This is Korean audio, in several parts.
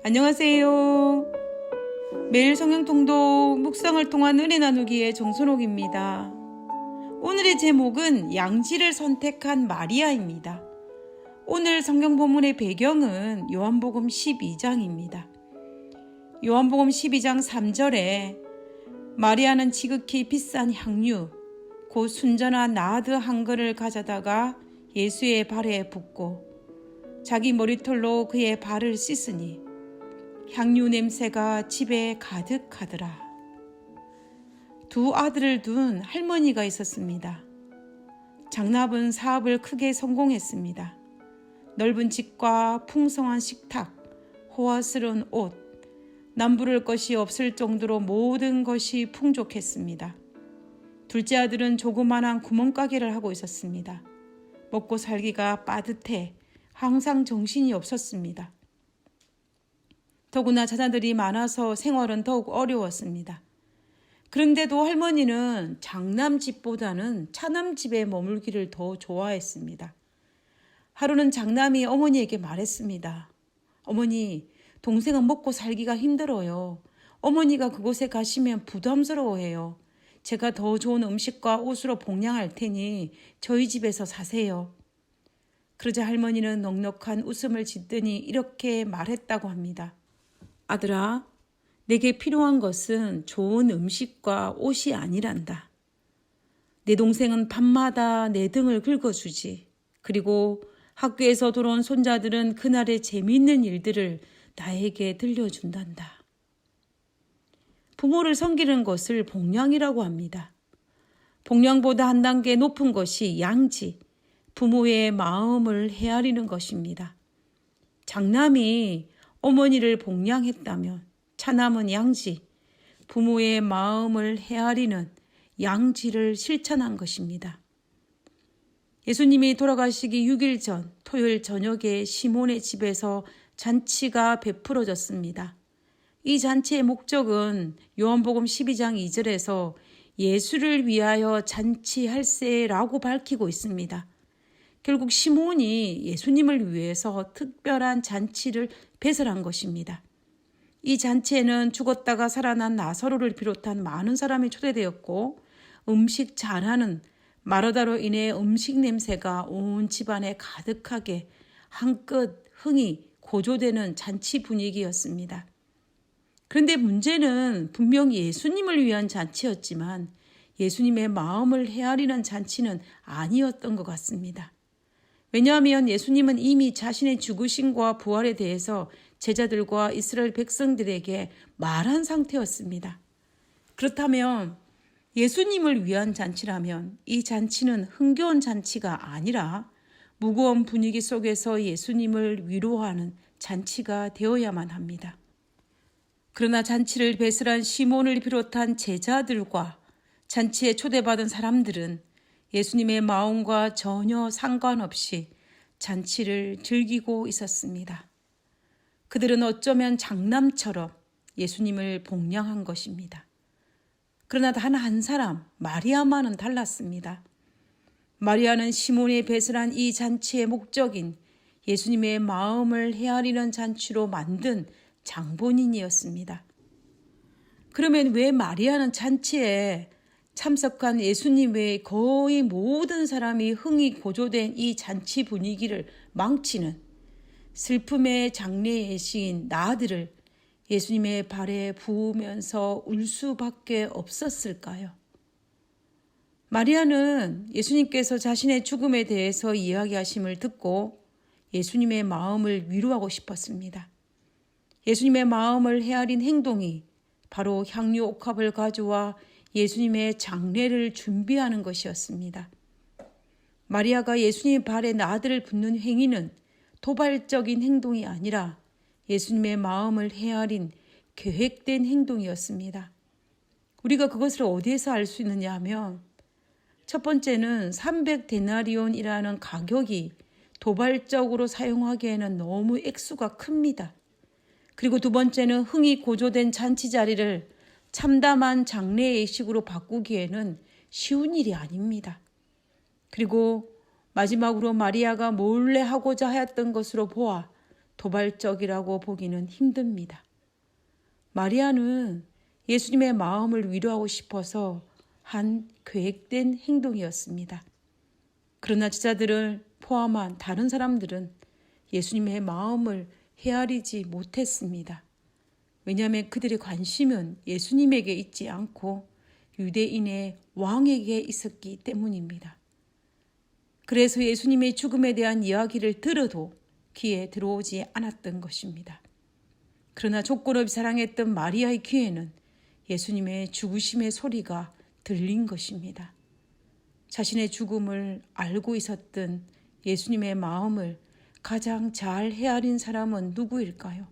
안녕하세요. 매일 성경통독 묵상을 통한 은혜 나누기의 정순옥입니다. 오늘의 제목은 양지를 선택한 마리아입니다. 오늘 성경 본문의 배경은 요한복음 12장입니다. 요한복음 12장 3절에 마리아는 지극히 비싼 향유, 곧 순전한 나드 한 그릇을 가져다가 예수의 발에 붓고 자기 머리털로 그의 발을 씻으니 향유 냄새가 집에 가득하더라. 두 아들을 둔 할머니가 있었습니다. 장남은 사업을 크게 성공했습니다. 넓은 집과 풍성한 식탁, 호화스러운 옷, 남부를 것이 없을 정도로 모든 것이 풍족했습니다. 둘째 아들은 조그만한 구멍가게를 하고 있었습니다. 먹고 살기가 빠듯해 항상 정신이 없었습니다. 더구나 자녀들이 많아서 생활은 더욱 어려웠습니다. 그런데도 할머니는 장남집보다는 차남집에 머물기를 더 좋아했습니다. 하루는 장남이 어머니에게 말했습니다. 어머니, 동생은 먹고 살기가 힘들어요. 어머니가 그곳에 가시면 부담스러워해요. 제가 더 좋은 음식과 옷으로 봉양할 테니 저희 집에서 사세요. 그러자 할머니는 넉넉한 웃음을 짓더니 이렇게 말했다고 합니다. 아들아, 내게 필요한 것은 좋은 음식과 옷이 아니란다. 내 동생은 밤마다 내 등을 긁어주지. 그리고 학교에서 돌아온 손자들은 그날의 재미있는 일들을 나에게 들려준단다. 부모를 섬기는 것을 봉양이라고 합니다. 봉양보다 한 단계 높은 것이 양지, 부모의 마음을 헤아리는 것입니다. 장남이 어머니를 봉양했다면 차남은 양지, 부모의 마음을 헤아리는 양지를 실천한 것입니다. 예수님이 돌아가시기 6일 전 토요일 저녁에 시몬의 집에서 잔치가 베풀어졌습니다. 이 잔치의 목적은 요한복음 12장 2절에서 예수를 위하여 잔치할세라고 밝히고 있습니다. 결국 시몬이 예수님을 위해서 특별한 잔치를 배설한 것입니다. 이 잔치에는 죽었다가 살아난 나사로를 비롯한 많은 사람이 초대되었고 음식 잘하는 마르다로 인해 음식 냄새가 온 집안에 가득하게 한껏 흥이 고조되는 잔치 분위기였습니다. 그런데 문제는 분명 예수님을 위한 잔치였지만 예수님의 마음을 헤아리는 잔치는 아니었던 것 같습니다. 왜냐하면 예수님은 이미 자신의 죽으심과 부활에 대해서 제자들과 이스라엘 백성들에게 말한 상태였습니다. 그렇다면 예수님을 위한 잔치라면 이 잔치는 흥겨운 잔치가 아니라 무거운 분위기 속에서 예수님을 위로하는 잔치가 되어야만 합니다. 그러나 잔치를 배설한 시몬을 비롯한 제자들과 잔치에 초대받은 사람들은 예수님의 마음과 전혀 상관없이 잔치를 즐기고 있었습니다. 그들은 어쩌면 장남처럼 예수님을 봉양한 것입니다. 그러나 단 한 사람, 마리아만은 달랐습니다. 마리아는 시몬이 배설한 이 잔치의 목적인 예수님의 마음을 헤아리는 잔치로 만든 장본인이었습니다. 그러면 왜 마리아는 잔치에 참석한 예수님 외에 거의 모든 사람이 흥이 고조된 이 잔치 분위기를 망치는 슬픔의 장례의 시인 나들을 예수님의 발에 부으면서 울 수밖에 없었을까요? 마리아는 예수님께서 자신의 죽음에 대해서 이야기하심을 듣고 예수님의 마음을 위로하고 싶었습니다. 예수님의 마음을 헤아린 행동이 바로 향유 옥합을 가져와 예수님의 장례를 준비하는 것이었습니다. 마리아가 예수님의 발에 나들을 붓는 행위는 도발적인 행동이 아니라 예수님의 마음을 헤아린 계획된 행동이었습니다. 우리가 그것을 어디에서 알 수 있느냐 하면 첫 번째는 300데나리온이라는 가격이 도발적으로 사용하기에는 너무 액수가 큽니다. 그리고 두 번째는 흥이 고조된 잔치 자리를 참담한 장례 예식으로 바꾸기에는 쉬운 일이 아닙니다. 그리고 마지막으로 마리아가 몰래 하고자 하였던 것으로 보아 도발적이라고 보기는 힘듭니다. 마리아는 예수님의 마음을 위로하고 싶어서 한 계획된 행동이었습니다. 그러나 제자들을 포함한 다른 사람들은 예수님의 마음을 헤아리지 못했습니다. 왜냐하면 그들의 관심은 예수님에게 있지 않고 유대인의 왕에게 있었기 때문입니다. 그래서 예수님의 죽음에 대한 이야기를 들어도 귀에 들어오지 않았던 것입니다. 그러나 조건 없이 사랑했던 마리아의 귀에는 예수님의 죽으심의 소리가 들린 것입니다. 자신의 죽음을 알고 있었던 예수님의 마음을 가장 잘 헤아린 사람은 누구일까요?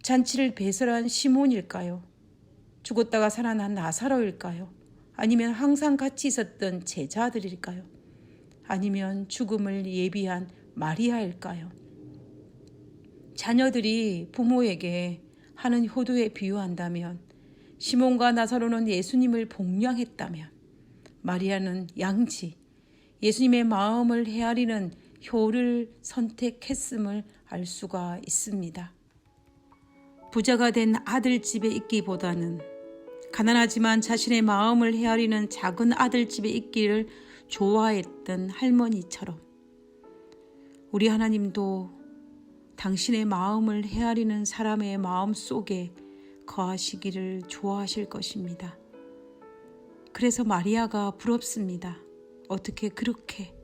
잔치를 배설한 시몬일까요? 죽었다가 살아난 나사로일까요? 아니면 항상 같이 있었던 제자들일까요? 아니면 죽음을 예비한 마리아일까요? 자녀들이 부모에게 하는 효도에 비유한다면 시몬과 나사로는 예수님을 복양했다면 마리아는 양지, 예수님의 마음을 헤아리는 효를 선택했음을 알 수가 있습니다. 부자가 된 아들 집에 있기보다는 가난하지만 자신의 마음을 헤아리는 작은 아들 집에 있기를 좋아했던 할머니처럼 우리 하나님도 당신의 마음을 헤아리는 사람의 마음 속에 거하시기를 좋아하실 것입니다. 그래서 마리아가 부럽습니다. 어떻게 그렇게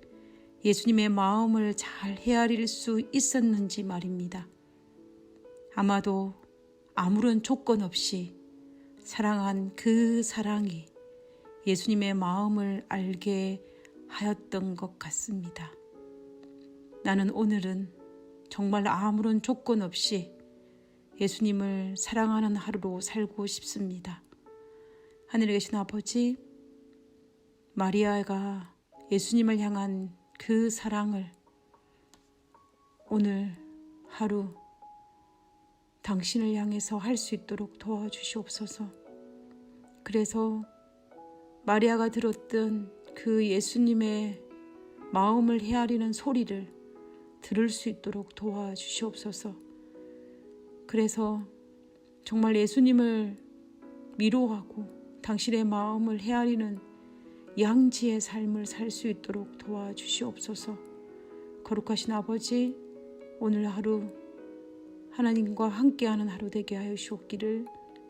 예수님의 마음을 잘 헤아릴 수 있었는지 말입니다. 아마도 아무런 조건 없이 사랑한 그 사랑이 예수님의 마음을 알게 하였던 것 같습니다. 나는 오늘은 정말 아무런 조건 없이 예수님을 사랑하는 하루로 살고 싶습니다. 하늘에 계신 아버지, 마리아가 예수님을 향한 그 사랑을 오늘 하루 당신을 향해서 할 수 있도록 도와주시옵소서. 그래서 마리아가 들었던 그 예수님의 마음을 헤아리는 소리를 들을 수 있도록 도와주시옵소서. 그래서 정말 예수님을 미로하고 당신의 마음을 헤아리는 양지의 삶을 살 수 있도록 도와주시옵소서. 거룩하신 아버지, 오늘 하루 하나님과 함께하는 하루 되게 하여 주옵기를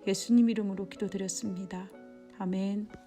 예수님 이름으로 기도드렸습니다. 아멘.